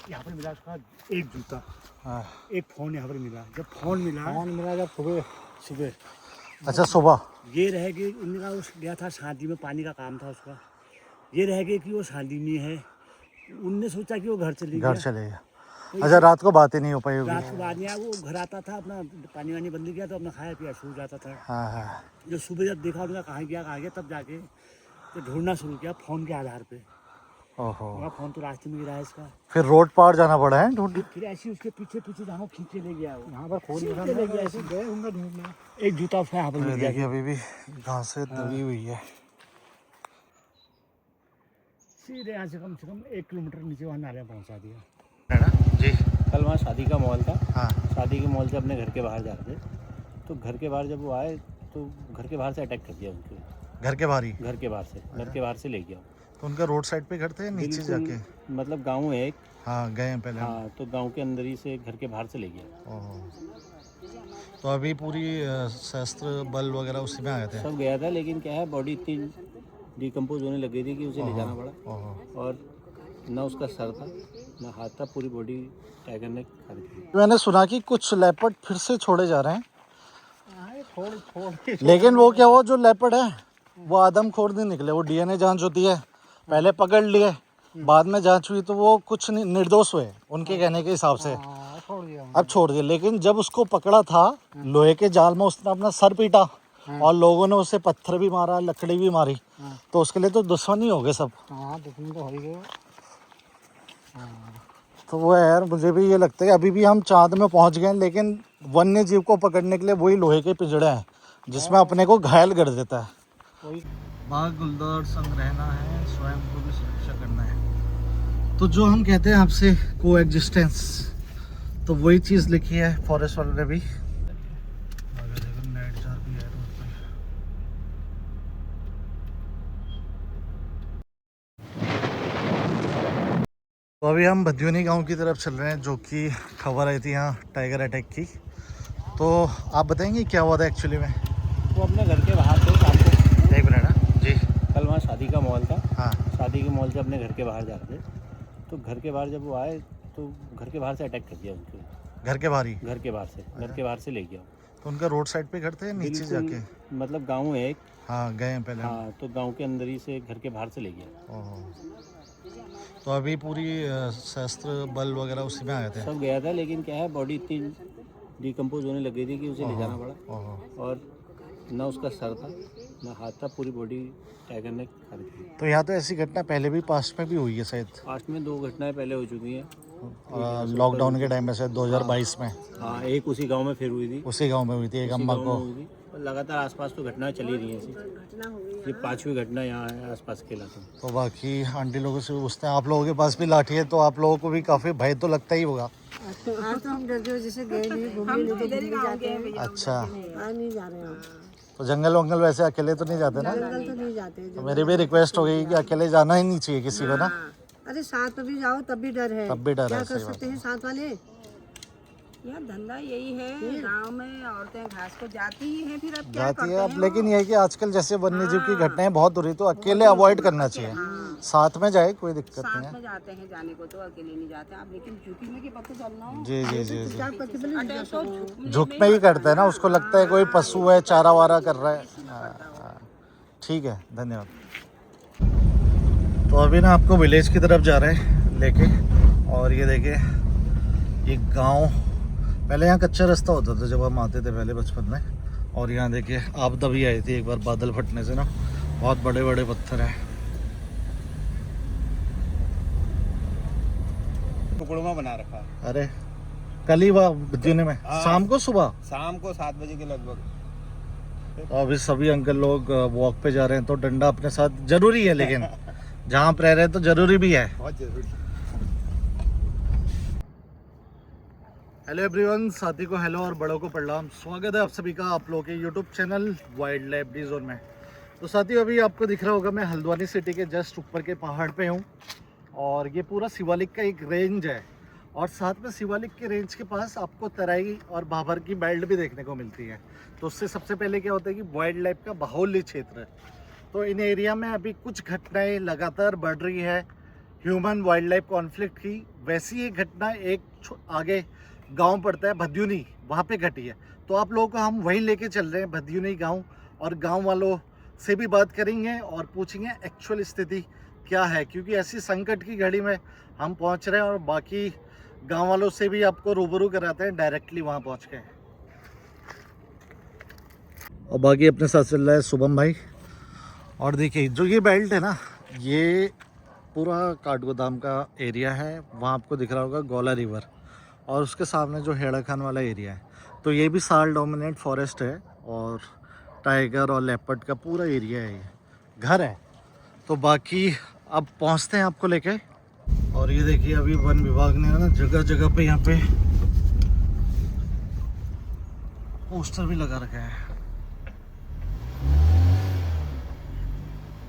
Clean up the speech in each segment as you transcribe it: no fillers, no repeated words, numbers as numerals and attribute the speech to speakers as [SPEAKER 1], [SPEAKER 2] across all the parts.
[SPEAKER 1] यहाँ पर मिला उसका एक जूता,
[SPEAKER 2] हाँ।
[SPEAKER 1] एक फ़ोन यहाँ पर मिला। जब फ़ोन मिला जब सुबह
[SPEAKER 2] अच्छा सुबह
[SPEAKER 1] ये रह गई, उनका उस गया था शादी में, पानी का काम था उसका। ये रह गई कि वो शादी में है, उनने सोचा कि वो घर चली गया।
[SPEAKER 2] तो अच्छा रात को बात ही नहीं हो पाई होगी।
[SPEAKER 1] रात को बाद में वो घर आता था, अपना पानी वानी बंद किया तो अपना खाया पिया सो जाता था।
[SPEAKER 2] हाँ हाँ।
[SPEAKER 1] जब सुबह जब देखा उनका कहाँ गया तब जाके तो ढूंढना शुरू किया फ़ोन के आधार पे।
[SPEAKER 2] ओहो।
[SPEAKER 1] मेरा फ़ोन तो रास्ते में गिरा है इसका।
[SPEAKER 2] फिर रोड पार जाना पड़ा है ढूंढ।
[SPEAKER 1] फिर ऐसे उसके पीछे जहाँ खींच के ले गया वो,
[SPEAKER 3] यहाँ पर खोज
[SPEAKER 1] ले गया ऐसे गए होंगे ढूंढने। एक जूता उसका यहाँ पर मिल गया।
[SPEAKER 2] देखिए अभी भी घास से दबी हुई है।
[SPEAKER 1] सीधे यहाँ से कम 1 किलोमीटर नीचे वहाँ नाले पहुँचा दिया
[SPEAKER 2] है ना जी।
[SPEAKER 4] कल वहाँ शादी का माहौल था।
[SPEAKER 2] हाँ।
[SPEAKER 4] शादी के माहौल से अपने घर के बाहर जा रहे थे, तो घर के बाहर जब वो आए तो घर के बाहर से अटैक कर दिया उनके।
[SPEAKER 2] घर के बाहर ही?
[SPEAKER 4] घर के बाहर से ले गया।
[SPEAKER 2] तो उनका रोड साइड पे घर थे नीचे जाके?
[SPEAKER 4] मतलब गांव है एक।
[SPEAKER 2] हाँ गए हैं पहले।
[SPEAKER 4] हाँ, तो गांव के अंदर ही से घर के बाहर से ले गया।
[SPEAKER 2] तो अभी पूरी शस्त्र बल वगैरह उसी में आए थे?
[SPEAKER 4] सब गया था, लेकिन क्या है बॉडी इतनी डिकम्पोज होने लग गई थी कि उसे ले जाना पड़ा। और ना उसका सर था ना हाथ था, पूरी बॉडी टाइगर ने खा दी।
[SPEAKER 2] मैंने सुना कि कुछ लेपर्ड फिर से छोड़े जा रहे हैं। लेकिन वो क्या, वो जो लेपर्ड है वो आदमखोर नहीं निकले। वो डीएनए जांच होती है, पहले पकड़ लिए, बाद में जांच हुई तो वो कुछ निर्दोष हुए उनके कहने के हिसाब से। अब छोड़ दिया। लेकिन जब उसको पकड़ा था लोहे के जाल में, उसने अपना सर पीटा और लोगों ने उसे पत्थर भी मारा, लकड़ी भी मारी, तो उसके लिए तो दुश्मनी हो गए सब।
[SPEAKER 3] दुश्मन तो हो ही गए।
[SPEAKER 2] तो वो यार मुझे भी ये लगता है अभी भी हम चांद में पहुंच गए, लेकिन वन्य जीव को पकड़ने के लिए वही लोहे के पिंजड़े हैं जिसमें अपने को घायल कर देता है। बाघ गुलदार संग रहना है, स्वयं को भी सुरक्षा करना है। तो जो हम कहते हैं आपसे को एग्जिस्टेंस, तो वही चीज़ लिखी है फॉरेस्ट वाले ने भी। तो अभी हम भद्योनी गांव की तरफ चल रहे हैं, जो कि खबर आई थी यहाँ टाइगर अटैक की। तो आप बताएंगे क्या हुआ था एक्चुअली में?
[SPEAKER 4] वो अपने घर के बाहर थे शाम को।
[SPEAKER 2] एक मिनट ना जी।
[SPEAKER 4] कल वहाँ शादी का माहौल था।
[SPEAKER 2] हाँ।
[SPEAKER 4] शादी के माहौल से अपने घर के बाहर जा रहे थे, तो घर के बाहर जब वो आए तो घर के बाहर से अटैक कर दिया उनके।
[SPEAKER 2] घर के बाहर ही?
[SPEAKER 4] घर के बाहर से ले गया।
[SPEAKER 2] तो उनका रोड साइड पे घर थे नीचे जाके?
[SPEAKER 4] मतलब गांव है एक।
[SPEAKER 2] हाँ गए हैं पहले।
[SPEAKER 4] हाँ, तो गांव के अंदर ही से घर के बाहर से ले गया।
[SPEAKER 2] तो अभी पूरी शस्त्र बल वगैरह उसी में आए थे?
[SPEAKER 4] सब गया था, लेकिन क्या है बॉडी इतनी डिकम्पोज होने लग गई थी कि उसे ले जाना पड़ा। और ना उसका सर था ना हाथ था, पूरी बॉडी टाइगर ने खा दी।
[SPEAKER 2] तो यहाँ तो ऐसी घटना पहले भी पास्ट में भी हुई है शायद?
[SPEAKER 4] पास्ट में 2 घटनाएं पहले हो चुकी हैं।
[SPEAKER 2] लॉकडाउन के टाइम में शायद 2022 में।
[SPEAKER 4] हाँ, एक उसी गांव में फिर हुई थी।
[SPEAKER 2] उसी गांव में हुई थी, एक अम्मा को।
[SPEAKER 4] लगातार आसपास तो घटनाएं चली रही हैं। ये 5वीं घटना यहाँ है आसपास के इलाके में।
[SPEAKER 2] तो बाकी आंटी लोगों से पूछते हैं, आप लोगों के पास भी लाठी है तो आप लोगों को भी काफ़ी भय तो लगता ही होगा?
[SPEAKER 5] आज तो हम डर गए, जैसे गए नहीं, घूमने नहीं जाते हैं।
[SPEAKER 2] अच्छा।
[SPEAKER 5] आज नहीं जा रहे हैं।
[SPEAKER 2] तो जंगल वंगल वैसे अकेले तो नहीं जाते ना?
[SPEAKER 5] जंगल तो नहीं जाते।
[SPEAKER 2] तो मेरी भी रिक्वेस्ट हो गई कि अकेले जाना ही नहीं चाहिए किसी को ना।
[SPEAKER 5] अरे साथ में भी जाओ तब भी डर है।
[SPEAKER 2] तब भी डर है,
[SPEAKER 5] क्या कर
[SPEAKER 2] सही बात
[SPEAKER 5] सकते हैं साथ वाले।
[SPEAKER 6] यार धंधा यही है, गांव में औरतें घास को जाती ही हैं, फिर अब क्या
[SPEAKER 2] जाती
[SPEAKER 6] करते
[SPEAKER 2] है अब।
[SPEAKER 6] हैं
[SPEAKER 2] लेकिन ये है कि आजकल जैसे वन्य जीव की घटनाएं बहुत हो रही, तो अकेले अवॉइड करना चाहिए। साथ में जाए कोई दिक्कत नहीं
[SPEAKER 6] साथ
[SPEAKER 2] है।
[SPEAKER 6] में जाते हैं, जाने को तो अकेले नहीं जाते आप, लेकिन झुकी में के पत्ते चलना हो।
[SPEAKER 2] जी जी जी जी।
[SPEAKER 6] अटैक तो
[SPEAKER 2] झुक में ही करता है ना, उसको लगता है कोई पशु है, चारा वारा कर रहा है। ठीक है, धन्यवाद। तो अभी ना आपको विलेज की तरफ जा रहे हैं लेके। और ये देखिए ये गांव, पहले यहाँ कच्चा रास्ता होता था जब हम आते थे पहले बचपन में। और यहाँ देखिए आपदा भी आई थी एक बार बादल फटने से ना, बहुत बड़े बड़े पत्थर हैं।
[SPEAKER 3] टुकड़ों में बना रखा है।
[SPEAKER 2] अरे कल ही भद्योनी में शाम को, सुबह
[SPEAKER 3] शाम को 7 बजे के लगभग।
[SPEAKER 2] तो अभी सभी अंकल लोग वॉक पे जा रहे हैं, तो डंडा अपने साथ जरूरी है। लेकिन जहाँ आप रह रहे हैं तो जरूरी भी है।
[SPEAKER 3] बहुत जरूरी।
[SPEAKER 2] हेलो एवरीवन, साथी को हेलो और बड़ों को प्रणाम। स्वागत है आप सभी का आप लोगों के YouTube channel wild life D zone में। तो साथियों अभी आपको दिख रहा होगा मैं हल्द्वानी सिटी के जस्ट ऊपर के पहाड़ पे हूँ। और ये पूरा शिवालिक का एक रेंज है, और साथ में शिवालिक के रेंज के पास आपको तराई और भाबर की बेल्ट भी देखने को मिलती है। तो उससे सबसे पहले क्या होता है कि वाइल्ड लाइफ का बाहुल्य क्षेत्र है। तो इन एरिया में अभी कुछ घटनाएं लगातार बढ़ रही है। ह्यूमन वाइल्ड लाइफ कॉन्फ्लिक्ट की, वैसी एक घटना एक आगे गांव पड़ता है भद्यूनी, वहाँ पे घटी है। तो आप लोगों को हम वहीं लेके चल रहे हैं, भद्यूनी गांव, और गांव वालों से भी बात करेंगे और पूछेंगे एक्चुअल स्थिति क्या है, क्योंकि ऐसी संकट की घड़ी में हम पहुंच रहे हैं। और बाकी गांव वालों से भी आपको रूबरू कराते हैं डायरेक्टली वहां पहुंच के। और बाकी अपने साथ चल रहा है शुभम भाई। और देखिए जो ये बेल्ट है ना, ये पूरा काठगोदाम का एरिया है। वहाँ आपको दिख रहा होगा गौला रिवर, और उसके सामने जो हेड़ा खान वाला एरिया है, तो ये भी साल डोमिनेट फॉरेस्ट है और टाइगर और लेपर्ड का पूरा एरिया है, ये घर है। तो बाकी अब पहुँचते हैं आपको लेके। और ये देखिए अभी वन विभाग ने ना जगह जगह पे यहाँ पे पोस्टर भी लगा रखा है,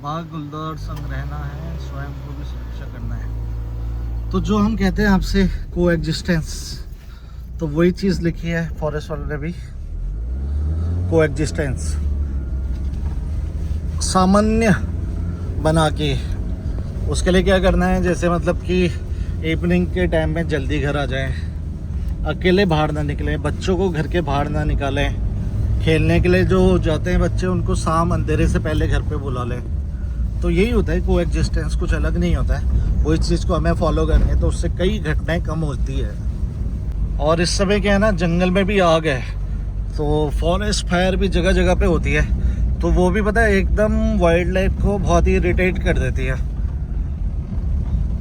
[SPEAKER 2] बाघ गुलदार संग रहना है, स्वयं को भी सुरक्षा करना है। तो जो हम कहते हैं आपसे को एग्जिस्टेंस, तो वही चीज़ लिखी है फॉरेस्ट वाले ने भी, को एग्जिस्टेंस सामान्य बना के। उसके लिए क्या करना है, जैसे मतलब कि इवनिंग के टाइम में जल्दी घर आ जाएं, अकेले बाहर ना निकलें, बच्चों को घर के बाहर ना निकालें, खेलने के लिए जो जाते हैं बच्चे उनको शाम अंधेरे से पहले घर पे बुला लें। तो यही होता है को एग्जिस्टेंस, कुछ अलग नहीं होता है। वो इस चीज़ को हमें फॉलो करनी है, तो उससे कई घटनाएं कम होती है। और इस समय क्या है ना, जंगल में भी आग है, तो फॉरेस्ट फायर भी जगह जगह पे होती है। तो वो भी पता है एकदम वाइल्ड लाइफ को बहुत ही इरिटेट कर देती है।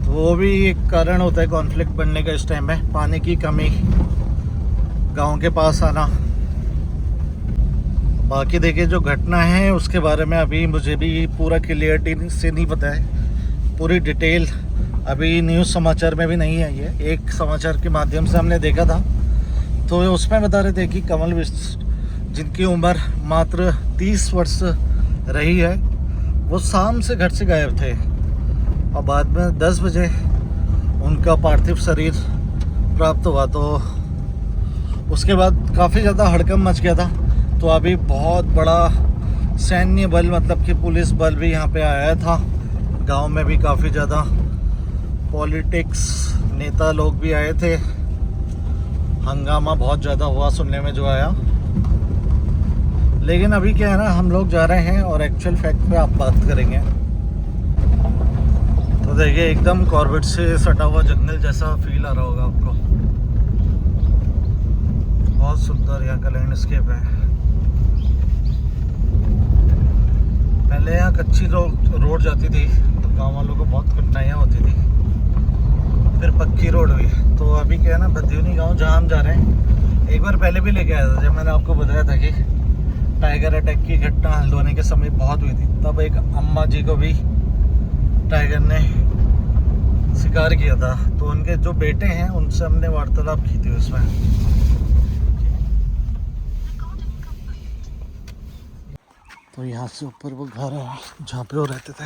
[SPEAKER 2] तो वो भी एक कारण होता है कॉन्फ्लिक्ट बनने का इस टाइम में, पानी की कमी, गांव के पास आना। बाकी देखिए जो घटना है उसके बारे में अभी मुझे भी पूरा क्लियरिटी से नहीं पता है, पूरी डिटेल अभी न्यूज़ समाचार में भी नहीं आई है। एक समाचार के माध्यम से हमने देखा था, तो उसमें बता रहे थे कि कमल विष्ट जिनकी उम्र मात्र 30 वर्ष रही है, वो शाम से घर से गायब थे और बाद में 10 बजे उनका पार्थिव शरीर प्राप्त हुआ। तो उसके बाद काफ़ी ज़्यादा हड़कंप मच गया था। तो अभी बहुत बड़ा सैन्य बल, मतलब कि पुलिस बल भी यहाँ पे आया था। गांव में भी काफ़ी ज़्यादा पॉलिटिक्स नेता लोग भी आए थे। हंगामा बहुत ज़्यादा हुआ सुनने में जो आया। लेकिन अभी क्या है ना, हम लोग जा रहे हैं और एक्चुअल फैक्ट पे आप बात करेंगे। तो देखिए एकदम कॉर्बेट से सटा हुआ जंगल जैसा फील आ रहा होगा आपको। बहुत सुंदर यहाँ का लैंडस्केप है। पहले यहाँ कच्ची रोड जाती थी, तो गांव वालों को बहुत कठिनाइयाँ होती थी, फिर पक्की रोड हुई। तो अभी क्या है ना, भद्यूनी गांव जहाँ हम जा रहे हैं, एक बार पहले भी लेके आया था, जब मैंने आपको बताया था कि टाइगर अटैक की घटना हल्द्वानी के समय बहुत हुई थी। तब एक अम्मा जी को भी टाइगर ने शिकार किया था। तो उनके जो बेटे हैं उनसे हमने वार्तालाप की थी उसमें। तो यहाँ से ऊपर वो घर है जहाँ पे वो रहते थे।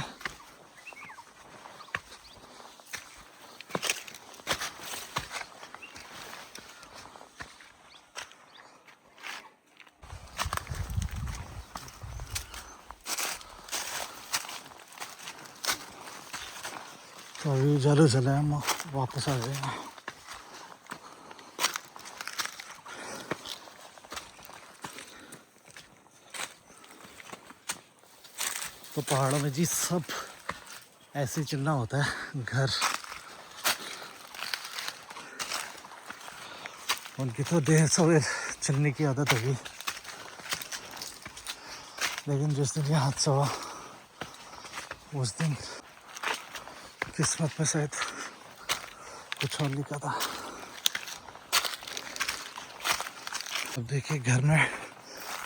[SPEAKER 2] तो अभी जरूर चले हम वापस आ जाएंगे। तो पहाड़ों में जी सब ऐसे चलना होता है। घर उनकी तो देर सवेर चलने की आदत होगी, लेकिन जिस दिन ये हादसा हुआ उस दिन किस्मत में शायद कुछ और लिखा था। अब देखिए घर में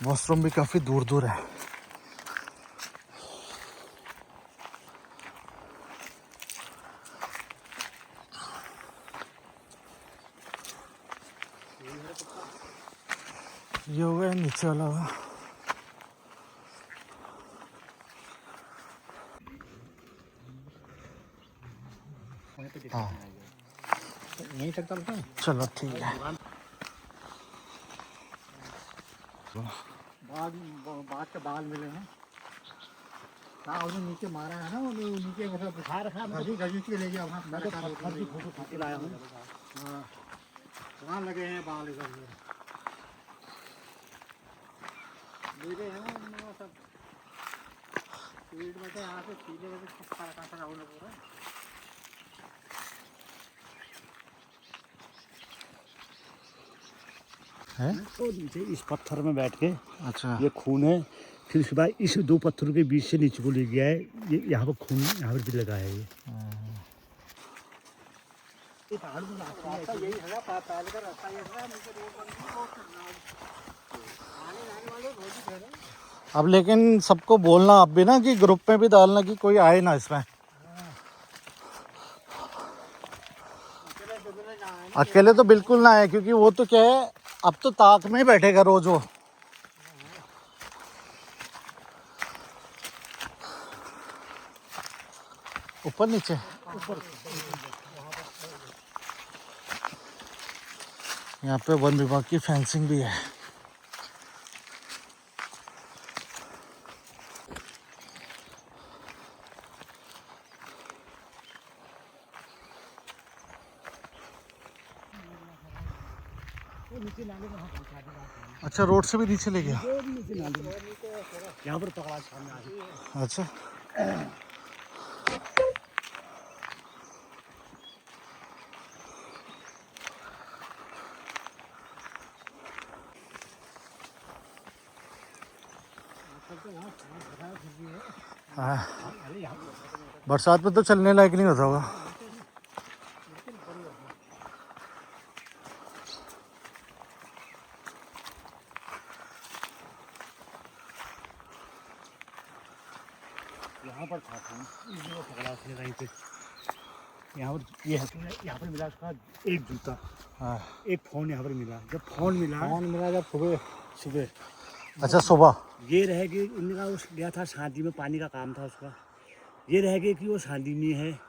[SPEAKER 2] वॉशरूम भी काफ़ी दूर दूर है। ये हो गया नीचे वाला होगा। हाँ
[SPEAKER 4] यहीं तक चलता है।
[SPEAKER 2] चलो ठीक है।
[SPEAKER 4] बाघ के बाल मिले हैं।
[SPEAKER 3] हाँ उसने नीचे मारा है ना वो नीचे मतलब
[SPEAKER 1] दिखा रखा है,
[SPEAKER 3] घसी घसी के ले गया अपना
[SPEAKER 1] मैं तो पत्थर की फोटो खींच के लाया हूँ।
[SPEAKER 3] हाँ कहाँ लगे हैं बाल इधर मेरे हैं उनमें वो सब स्पीड में तो यहाँ से पीले में छक्का रखा था राहुल ने पूरा
[SPEAKER 2] है।
[SPEAKER 1] तो नीचे इस पत्थर में बैठ के
[SPEAKER 2] अच्छा
[SPEAKER 1] ये खून है, फिर उसके बाद इस दो पत्थरों के बीच से नीचे को ले गया है, ये यहाँ पर खून यहाँ पर भी लगा है ये।
[SPEAKER 3] पहाड़ में रास्ता यही है पहले का रास्ता ये था नीचे रोड बन गई वो करना आने जाने वाले बहुत ही है।
[SPEAKER 2] अब लेकिन सबको बोलना आप भी ना कि ग्रुप में भी डालना कि कोई आए ना इसमें। अकेले तो बिल्कुल ना आए क्योंकि वो तो क्या है अब तो ताक में ही बैठेगा रोज वो। ऊपर नीचे यहाँ पे वन विभाग की फेंसिंग भी है। अच्छा रोड से भी नीचे ले गया।
[SPEAKER 1] यहाँ पर पकड़ा सामने आ गया।
[SPEAKER 2] अच्छा हाँ बरसात में तो चलने लायक नहीं होता होगा।
[SPEAKER 1] यहाँ पर था खून, इसलिए वो पकड़ा उसने कहीं पे। यहाँ पर ये है, यहाँ पर मिला उसका एक जूता,
[SPEAKER 2] हाँ
[SPEAKER 1] एक फ़ोन यहाँ पर मिला। जब फ़ोन मिला
[SPEAKER 3] जब सुबह
[SPEAKER 1] सुबह,
[SPEAKER 2] अच्छा सुबह
[SPEAKER 1] ये रह गई उनका उस गया था शादी में, पानी का काम था उसका। ये रह गई कि वो शादी में है,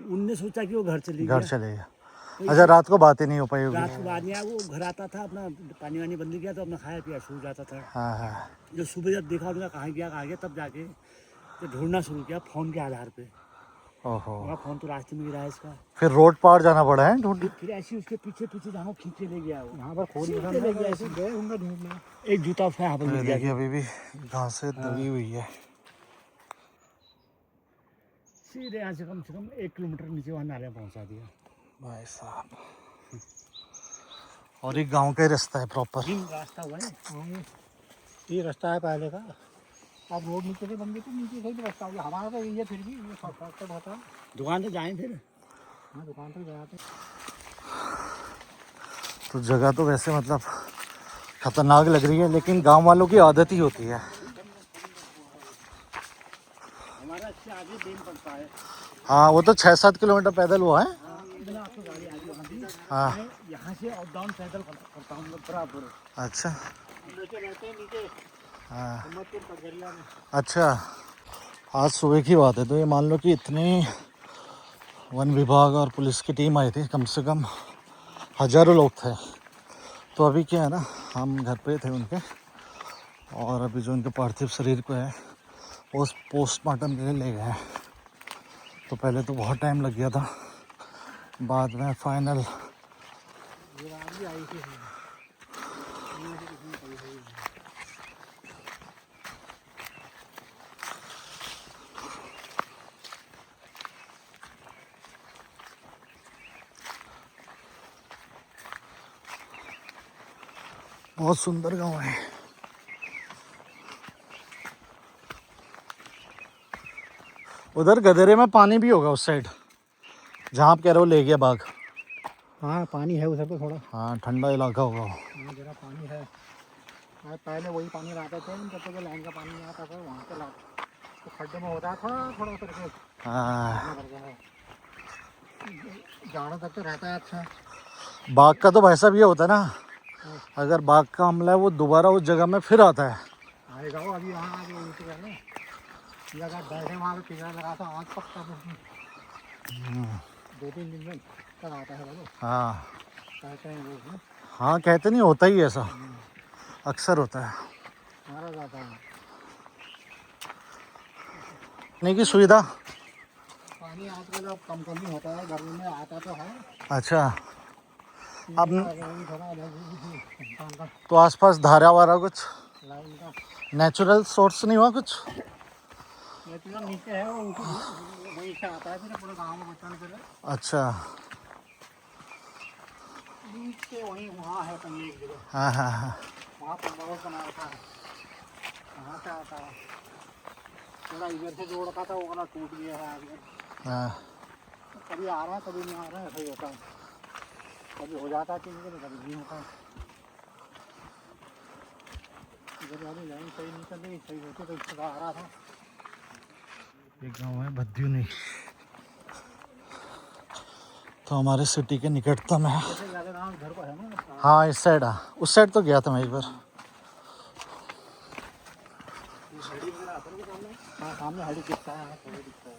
[SPEAKER 1] उनने सोचा कि वो घर चली
[SPEAKER 2] घर
[SPEAKER 1] गया।
[SPEAKER 2] चले गया। अच्छा रात को बातें नहीं हो पाई होगी।
[SPEAKER 1] रात को बाद में वो घर आता था, अपना पानी वानी बंद किया तो अपना खाया पिया सो जाता था।
[SPEAKER 2] हाँ हाँ
[SPEAKER 1] जब सुबह जब देखा उनका कहाँ गया तब जाके तो ढूंढना शुरू किया फ़ोन के आधार पे।
[SPEAKER 2] ओहो
[SPEAKER 1] मेरा फ़ोन तो रास्ते में गिरा है इसका।
[SPEAKER 2] फिर रोड पार जाना पड़ा है ढूंढ।
[SPEAKER 1] फिर ऐसे उसके पीछे पीछे जहाँ खींच के ले गया वो,
[SPEAKER 3] यहाँ पर खोल
[SPEAKER 1] खींच के ले गया ऐसे।
[SPEAKER 3] गए होंगे ढूंढने।
[SPEAKER 1] एक जूता उसका यहाँ पर मिल गया।
[SPEAKER 2] देखिए अभी भी घासें दबी हुई है।
[SPEAKER 1] सीधे यहाँ से कम 1 किलोमीटर नीचे वहाँ नाले में पहुँचा दिया
[SPEAKER 2] भाई साहब। और एक गांव का ही रास्ता है प्रॉपर।
[SPEAKER 1] रास्ता हुआ है।
[SPEAKER 3] ये रास्ता है पहले का, अब रोड नीचे से बन गई तो नीचे से ही रास्ता हो गया। हमारा तो ये फिर भी ये शॉर्टकट होता है।
[SPEAKER 1] दुकान पे जाएं फिर।
[SPEAKER 3] हाँ दुकान पर जाते।
[SPEAKER 2] तो जगह तो वैसे मतलब खतरनाक लग रही है लेकिन गांव वालों की आदत ही होती है।
[SPEAKER 1] हमारा इससे आगे दिन पड़ता है।
[SPEAKER 2] हाँ वो तो 6-7 किलोमीटर पैदल हुआ है।
[SPEAKER 1] बिना आपको गाड़ी आगे वहाँ भी।
[SPEAKER 2] हाँ
[SPEAKER 1] मैं यहाँ से अप डाउन पैदल करता हूँ बराबर।
[SPEAKER 2] अच्छा
[SPEAKER 3] नीचे रहते हैं नीचे
[SPEAKER 2] हाँ
[SPEAKER 3] हिम्मतपुर पगरिया में।
[SPEAKER 2] अच्छा आज सुबह की बात है तो ये मान लो कि इतने वन विभाग और पुलिस की टीम आई थी, कम से कम हज़ारों लोग थे। तो अभी क्या है ना हम घर पे थे उनके, और अभी जो उनके पार्थिव शरीर को है वो पोस्टमार्टम के लिए ले गए हैं। तो पहले तो बहुत टाइम लग गया था, बाद में फाइनल बहुत सुंदर गांव है। उधर गदेरे में पानी भी होगा उस साइड जहाँ आप कह रहे हो ले गया बाघ।
[SPEAKER 3] हाँ पानी है उधर तो थोड़ा।
[SPEAKER 2] हाँ ठंडा इलाका होगा वो।
[SPEAKER 3] हाँ जरा पानी है। हाँ पहले वही पानी लाते थे, जब तक लाइन का पानी नहीं आता था वहाँ पे ला तो खड्डे में होता है थोड़ा थोड़ा करके।
[SPEAKER 2] हाँ
[SPEAKER 3] जाना तक तो रहता है। अच्छा
[SPEAKER 2] बाघ का तो भाई साहब ये होता है ना, अगर बाघ का हमला है वो दोबारा उस जगह में फिर आता है।
[SPEAKER 3] आएगा वो अभी यहाँ आगे उल्टे करने लगा बैठे वहाँ पे पिंजरा लगा था आँख पकता तो 2-3 दिन में तक आता है वो।
[SPEAKER 2] हाँ
[SPEAKER 3] कहते हैं वो
[SPEAKER 2] हाँ कहते नहीं, होता ही ऐसा अक्सर होता है।
[SPEAKER 3] मारा जाता है।
[SPEAKER 2] रखने की सुविधा?
[SPEAKER 3] पानी आजकल अब कम कम ही होता है, गर्मी में आता तो है।
[SPEAKER 2] अच्छा, अब
[SPEAKER 3] थोड़ा एलर्जी भी थी इंसान का,
[SPEAKER 2] तो आसपास धारा वारा कुछ
[SPEAKER 3] लाइन का
[SPEAKER 2] नेचुरल सोर्स नहीं हुआ कुछ?
[SPEAKER 3] नेचुरल नीचे है वो, वहीं से आता है फिर पूरे गाँव में बचाने के लिए।
[SPEAKER 2] अच्छा,
[SPEAKER 3] नीचे वहीं वहाँ है कहीं एक जगह,
[SPEAKER 2] हाँ हाँ हाँ।
[SPEAKER 3] वहाँ पर बहुत बना रखा है, वहाँ से आता है। थोड़ा इधर से जोड़ रखा था, वो वाला टूट गया है आगे।
[SPEAKER 2] हाँ,
[SPEAKER 3] कभी आ रहा है कभी नहीं आ रहा है, ऐसा ही होता है। कभी हो जाता है चीज़ तो कभी नहीं होता है। इधर वाली लाइन सही नहीं चल रही, सही होती तो इससे आ रहा था।
[SPEAKER 2] एक गाँव है बद्यूनी, तो हमारे सिटी के निकटतम है।
[SPEAKER 3] जैसे ज़्यादा गाँव घर पर है ना।
[SPEAKER 2] हाँ इस साइड, हाँ उस साइड तो गया था मैं एक बार।
[SPEAKER 3] हाँ सामने हड़ी दिखता है, थोड़ी दिखता है।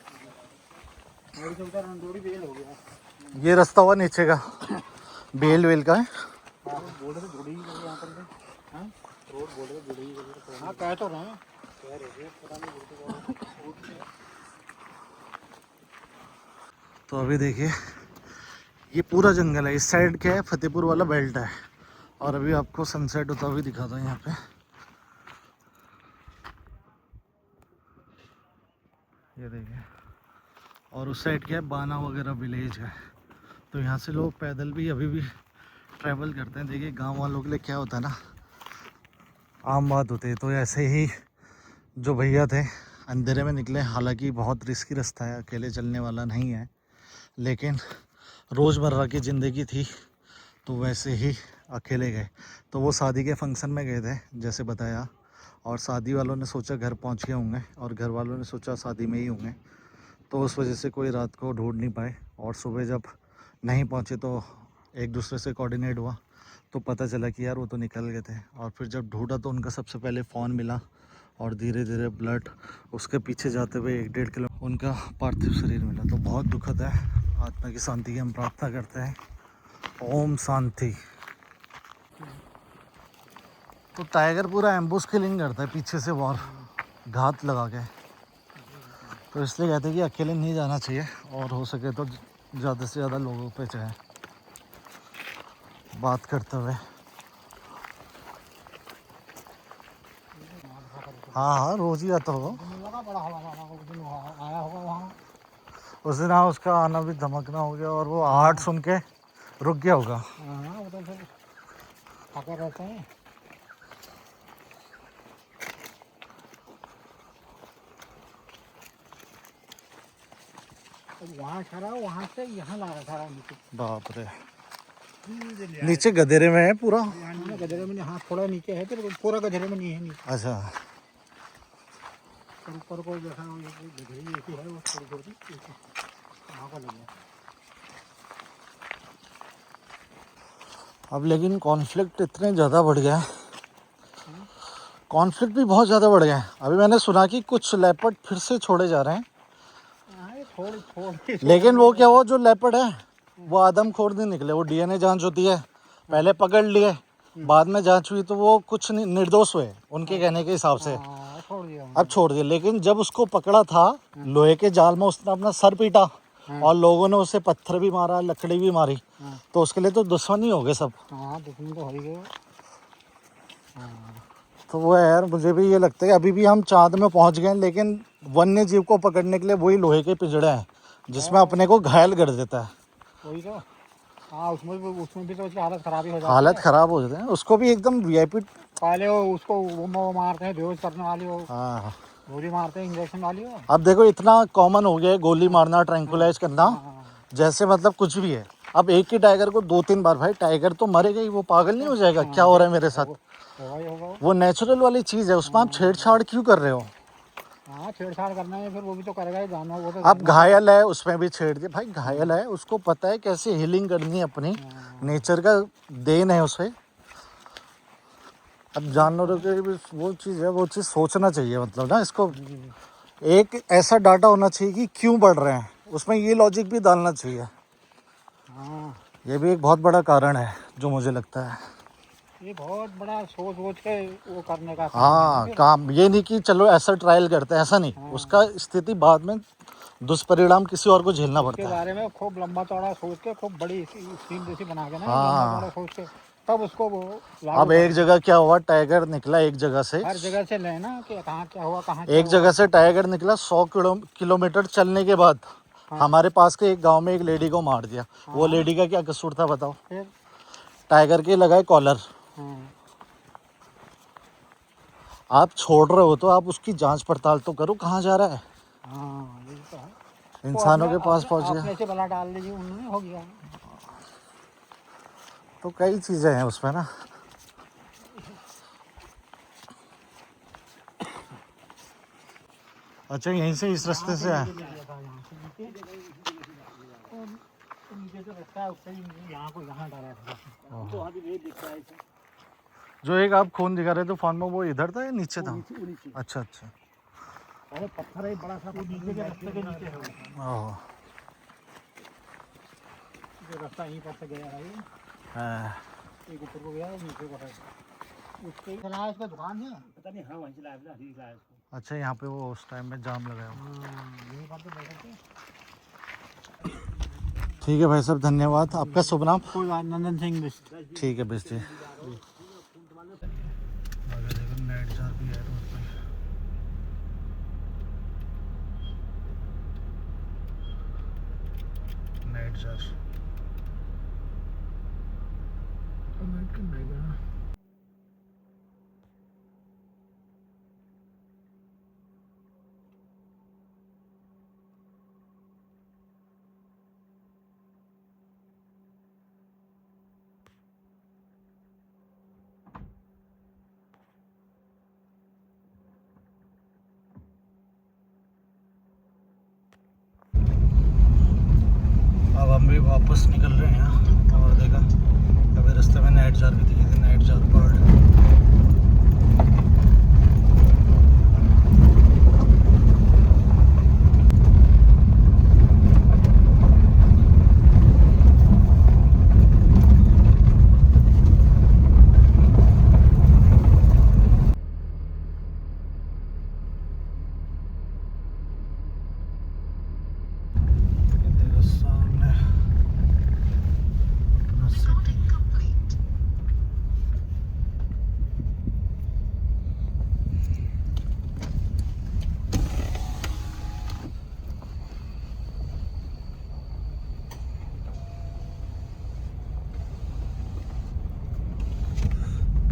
[SPEAKER 3] हड़ी से उधर रंदोड़ी बेल हो गया।
[SPEAKER 2] ये रास्ता हुआ नीचे का, बेल वेल का है।
[SPEAKER 3] हाँ बोल रहे जुड़ी ही लगे यहाँ पर से। हाँ रोड बोल रहे जुड़ी ही लगे। हाँ कह तो रहे हैं, कह रहे हैं, पता नहीं बोलते।
[SPEAKER 2] तो अभी देखिए ये पूरा जंगल है, इस साइड क्या है फतेहपुर वाला बेल्ट है, और अभी आपको सनसेट होता हुआ दिखाता हूँ यहाँ पे। ये देखिए, और उस साइड क्या है बाना वगैरह विलेज है, तो यहाँ से लोग पैदल भी अभी भी ट्रैवल करते हैं। देखिए गांव वालों के लिए क्या होता है ना, आम बात होती है। तो ऐसे ही जो भैया थे अंधेरे में निकले, हालांकि बहुत रिस्की रास्ता है, अकेले चलने वाला नहीं है, लेकिन रोज़मर्रा की ज़िंदगी थी तो वैसे ही अकेले गए। तो वो शादी के फंक्शन में गए थे जैसे बताया, और शादी वालों ने सोचा घर पहुंच गए होंगे और घर वालों ने सोचा शादी में ही होंगे, तो उस वजह से कोई रात को ढूंढ नहीं पाए। और सुबह जब नहीं पहुंचे तो एक दूसरे से कोऑर्डिनेट हुआ तो पता चला कि यार वो तो निकल गए थे। और फिर जब ढूंढा तो उनका सबसे पहले फ़ोन मिला, और धीरे धीरे ब्लड उसके पीछे जाते हुए 1-1.5 किलो उनका पार्थिव शरीर मिला। तो बहुत दुखद है, आत्मा की शांति की हम प्रार्थना करते हैं। ओम शांति। तो टाइगर पूरा एम्बुश किलिंग करता है पीछे से, वॉर घात लगा के, तो इसलिए कहते हैं कि अकेले नहीं जाना चाहिए, और हो सके तो ज़्यादा से ज़्यादा लोगों पे चाहे बात करते हुए। हाँ हाँ रोज़ ही आता होगा
[SPEAKER 3] लगा बड़ा हवा उस दिन आया होगा वहाँ।
[SPEAKER 2] उस दिन। हाँ उसका आना भी धमकना हो गया, और वो आहट सुन के रुक गया होगा।
[SPEAKER 3] हाँ उधर से थके रहते हैं। वहाँ खड़ा, वहाँ से यहाँ ला रहा था नीचे।
[SPEAKER 2] बाप रे, नीचे गधेरे में है पूरा?
[SPEAKER 3] गधेरे में, हाँ थोड़ा नीचे है, फिर पूरा गधेरे में नहीं है नीचे।
[SPEAKER 2] अच्छा,
[SPEAKER 3] ऊपर को जैसा गधेरी जैसी है वो थोड़ी थोड़ी वहाँ का लगे।
[SPEAKER 2] अब लेकिन कॉन्फ्लिक्ट इतने ज़्यादा बढ़ गया है, कॉन्फ्लिक्ट भी बहुत ज़्यादा बढ़ गया है। अभी मैंने सुना कि कुछ लेपर्ड फिर से छोड़े जा रहे हैं, लेकिन वो क्या, वो जो लेपर्ड है वो आदमखोर नहीं निकले। वो डीएनए जांच होती है, पहले पकड़ लिए, बाद में जांच हुई तो वो कुछ निर्दोष हुए उनके कहने के हिसाब से, अब छोड़ दिया। लेकिन जब उसको पकड़ा था लोहे के जाल में, उसने अपना सर पीटा और लोगों ने उसे पत्थर भी मारा, लकड़ी भी मारी, तो उसके लिए तो दुश्मनी हो गए सब।
[SPEAKER 3] दुश्मन तो हो ही गए।
[SPEAKER 2] तो वो है यार, मुझे भी ये लगता है अभी भी हम चांद में पहुंच गए, लेकिन वन्य जीव को पकड़ने के लिए वही लोहे के पिंजड़े हैं जिसमें अपने को घायल कर देता है।
[SPEAKER 3] वही तो, हाँ उसमें भी तो उसकी हालत खराब ही हो जाती है।
[SPEAKER 2] हालत खराब हो जाते हैं, उसको भी एकदम वीआईपी।
[SPEAKER 3] पहले वो उसको वो मारते हैं बेहोश करने वाली, वो
[SPEAKER 2] हाँ
[SPEAKER 3] गोली मारते हैं इंजेक्शन वाली वो।
[SPEAKER 2] अब देखो इतना कॉमन हो गया है गोली मारना, ट्रैंकुलाइज करना, जैसे मतलब कुछ भी है। अब एक ही टाइगर को 2-3 बार, भाई टाइगर तो मरेगा ही, वो पागल नहीं हो जाएगा क्या हो रहा है मेरे साथ?
[SPEAKER 3] होगा।
[SPEAKER 2] वो नेचुरल वाली चीज़ है, उसमें आप छेड़छाड़ क्यों कर रहे हो?
[SPEAKER 3] हाँ छेड़छाड़ करना है, फिर वो भी तो करेगा ही जानवर, वो तो।
[SPEAKER 2] अब घायल है उसमें भी छेड़ दिया, भाई घायल है, उसको पता है कैसे हीलिंग करनी है अपनी, नेचर का देन है उसे। अब जानवरों के भी वो चीज़ है, वो चीज़ सोचना चाहिए, मतलब ना इसको एक ऐसा डाटा होना चाहिए कि क्यों बढ़ रहे हैं, उसमें ये लॉजिक भी डालना चाहिए।
[SPEAKER 3] हाँ
[SPEAKER 2] ये भी एक बहुत बड़ा कारण है जो मुझे लगता है।
[SPEAKER 3] ये बहुत बड़ा सोच सोच के वो करने का
[SPEAKER 2] हाँ काम, ये नहीं कि चलो ऐसा ट्रायल करते हैं, ऐसा नहीं। उसका स्थिति बाद में दुष्परिणाम किसी और को झेलना
[SPEAKER 3] के
[SPEAKER 2] पड़ता है।
[SPEAKER 3] बारे में खूब लंबा चौड़ा सोच के खूब बड़ी स्कीम जैसी बना के ना,
[SPEAKER 2] हाँ।
[SPEAKER 3] लंबा चौड़ा सोच के तब उसको वो लागू
[SPEAKER 2] अब एक जगह क्या हुआ, टाइगर निकला एक जगह से,
[SPEAKER 3] हर जगह से लेना कि कहाँ क्या हुआ, कहाँ
[SPEAKER 2] एक जगह से टाइगर निकला 100 किलोमीटर चलने के बाद हमारे पास के एक गांव में एक लेडी को मार दिया। वो लेडी का क्या कसूर था बताओ?
[SPEAKER 3] फिर
[SPEAKER 2] टाइगर के लगाए कॉलर। आप छोड़ रहे हो तो आप उसकी जांच पड़ताल तो करो, कहाँ जा रहा है।
[SPEAKER 3] हाँ यही तो है।
[SPEAKER 2] इंसानों के पास पहुंच गया
[SPEAKER 3] अपने से बला डाल लीजिए, उन्होंने हो गया।
[SPEAKER 2] तो कई चीजें हैं उसमें ना। अच्छा यहीं से इस रास्ते से है।
[SPEAKER 3] नीचे जो रास्ता है उससे यहाँ को यहाँ डाला था।
[SPEAKER 1] तो वहाँ भी वही दिखता है ऐसा।
[SPEAKER 2] जो एक आप खून दिखा रहे थे फोन में, वो इधर था या नीचे था?
[SPEAKER 1] नीचे
[SPEAKER 2] अच्छा अच्छा।
[SPEAKER 1] अरे पत्थर है बड़ा सा,
[SPEAKER 3] नीचे के रास्ते के नीचे है वो।
[SPEAKER 2] ओह
[SPEAKER 3] जो रास्ता यहीं पर से गया है,
[SPEAKER 2] हाँ।
[SPEAKER 3] एक ऊपर को गया, नीचे को है। उसके चला इसका दुकान है।
[SPEAKER 1] पता नहीं। हाँ वहीं से लाया था, ठीक लाया उसको।
[SPEAKER 2] अच्छा यहाँ पे वो उस टाइम में जाम लगाया हुआ।
[SPEAKER 3] यही बात तो बोल रहे थे।
[SPEAKER 2] ठीक है भाई साहब, धन्यवाद। आपका शुभ नाम?
[SPEAKER 3] कोई बात, नंदन सिंह बिस्ट।
[SPEAKER 2] ठीक है बिस्ट जी। नाइट जार भी है रोड पे। नाइट जार अब हम भी वापस निकल रहे हैं और देखा अभी रास्ते में नाइट जार भी दिखी थी, नाइट जार बर्ड।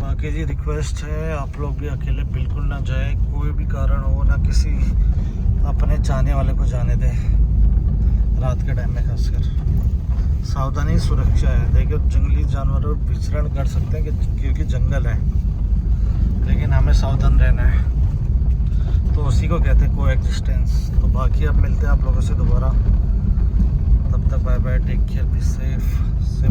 [SPEAKER 2] बाकी जी रिक्वेस्ट है, आप लोग भी अकेले बिल्कुल ना जाए, कोई भी कारण हो, ना किसी अपने चाहने वाले को जाने दें रात के टाइम में खासकर। सावधानी सुरक्षा है। देखिए जंगली जानवर विचरण कर सकते हैं क्योंकि जंगल है, लेकिन हमें सावधान रहना है। तो उसी को कहते हैं को एक्जिस्टेंस। तो बाकी अब मिलते हैं आप लोगों से दोबारा, तब तक bye bye, take care, be safe, से